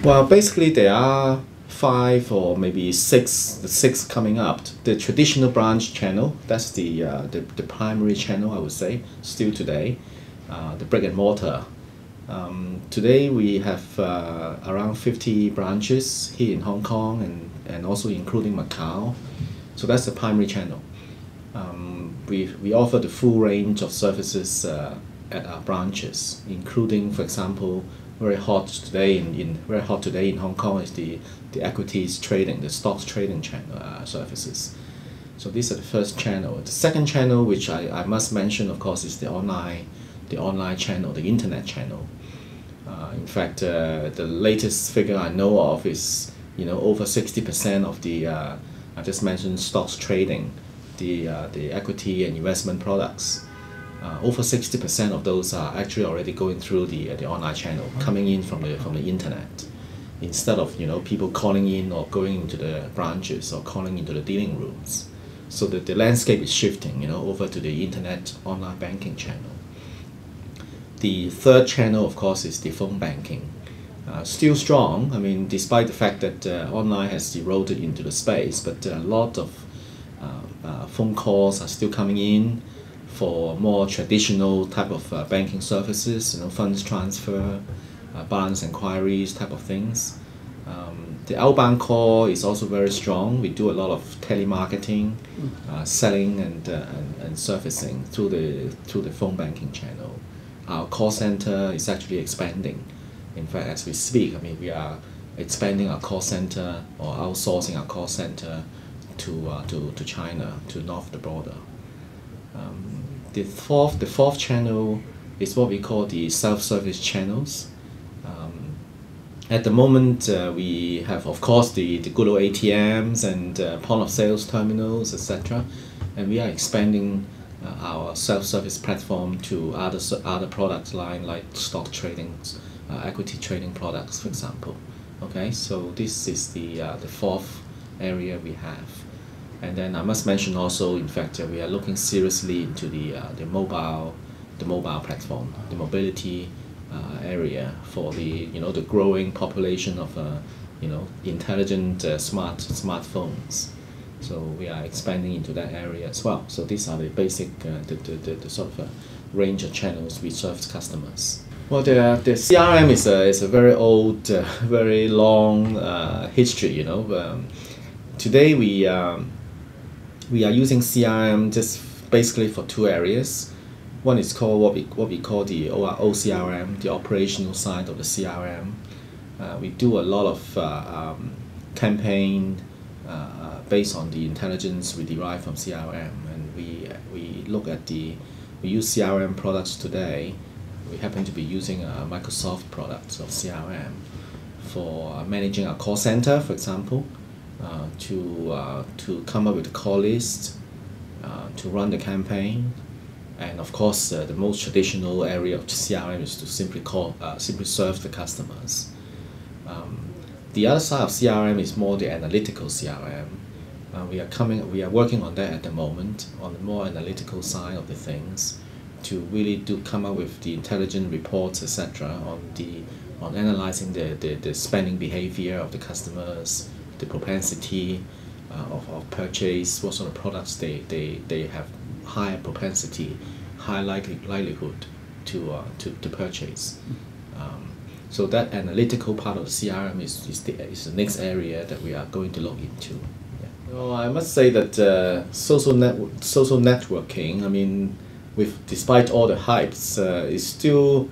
Well, basically there are five or maybe six coming up. The traditional branch channel, that's the primary channel, I would say, still today. The brick and mortar. Today we have around 50 branches here in Hong Kong and also including Macau. So that's the primary channel. We offer the full range of services at our branches, including, for example, very hot today in Hong Kong is the equities trading, the stocks trading channel services. So these are the first channel. The second channel, which I must mention, of course, is the online channel, the internet channel. In fact, the latest figure I know of is over 60% of the I just mentioned stocks trading, the equity and investment products. Over 60% of those are actually already going through the online channel, coming in from the internet, instead of people calling in or going into the branches or calling into the dealing rooms. So the landscape is shifting, over to the internet online banking channel. The third channel, of course, is the phone banking. Still strong. I mean, despite the fact that online has eroded into the space, but a lot of phone calls are still coming in for more traditional type of banking services, funds transfer, balance inquiries type of things. The outbound call is also very strong. We do a lot of telemarketing, selling and servicing through the phone banking channel. Our call center is actually expanding. In fact, as we speak, I mean, we are expanding our call center or outsourcing our call center to China, to north of the border. The fourth channel is what we call the self-service channels. At the moment, we have, of course, the good old ATMs and point of sales terminals, etc. And we are expanding our self-service platform to other product line like stock trading, equity trading products, for example. Okay, so this is the fourth area we have. And then I must mention also, in fact, we are looking seriously into the mobile platform, the mobility area for the the growing population of intelligent smartphones. So we are expanding into that area as well. So these are the basic the sort of range of channels we serve customers. Well, the CRM is a very old, very long history. Today we are using CRM just basically for two areas. One is called what we call the OCRM, the operational side of the CRM. We do a lot of campaign based on the intelligence we derive from CRM, and we use CRM products today. We happen to be using Microsoft products of CRM for managing our call center, for example. To come up with a call list, to run the campaign, and of course the most traditional area of CRM is to simply serve the customers. The other side of CRM is more the analytical CRM. We are working on that at the moment, on the more analytical side of the things, to really come up with the intelligent reports, etc. on analyzing the spending behavior of the customers, the propensity of purchase, what sort of products they have higher propensity, high likelihood to purchase. So that analytical part of the CRM is the next area that we are going to look into. Yeah. Well, I must say that social networking, I mean, despite all the hypes, is still,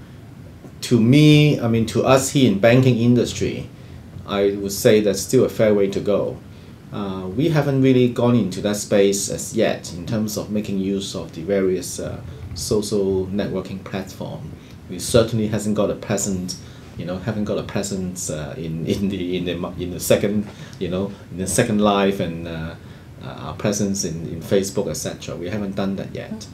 to me, I mean, to us here in banking industry, I would say that's still a fair way to go. We haven't really gone into that space as yet in terms of making use of the various social networking platform. We certainly haven't got a presence, in the second life and our presence in Facebook, etc. We haven't done that yet.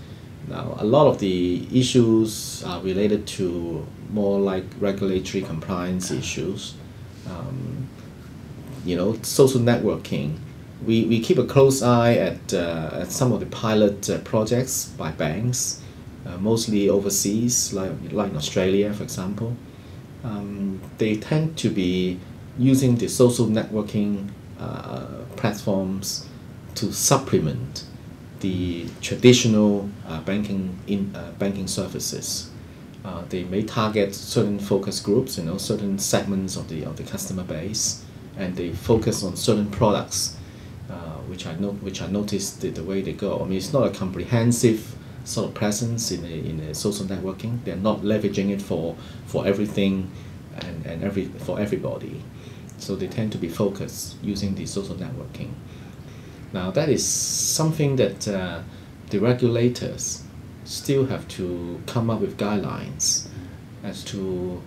Now, a lot of the issues are related to more like regulatory compliance issues. Social networking. We keep a close eye at some of the pilot projects by banks, mostly overseas, like in Australia, for example. They tend to be using the social networking platforms to supplement the traditional banking services. They may target certain focus groups, certain segments of the customer base, and they focus on certain products, which I noticed the way they go. I mean, it's not a comprehensive sort of presence in a social networking. They're not leveraging it for everything and for everybody. So they tend to be focused using the social networking. Now that is something that the regulators still have to come up with guidelines as to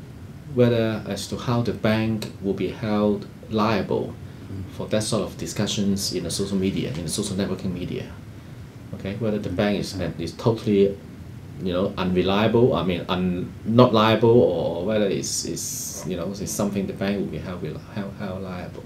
how the bank will be held liable for that sort of discussions in the social media, in the social networking media. Okay, whether the bank is totally, unreliable. I mean, not liable, or whether it's something the bank will be held liable.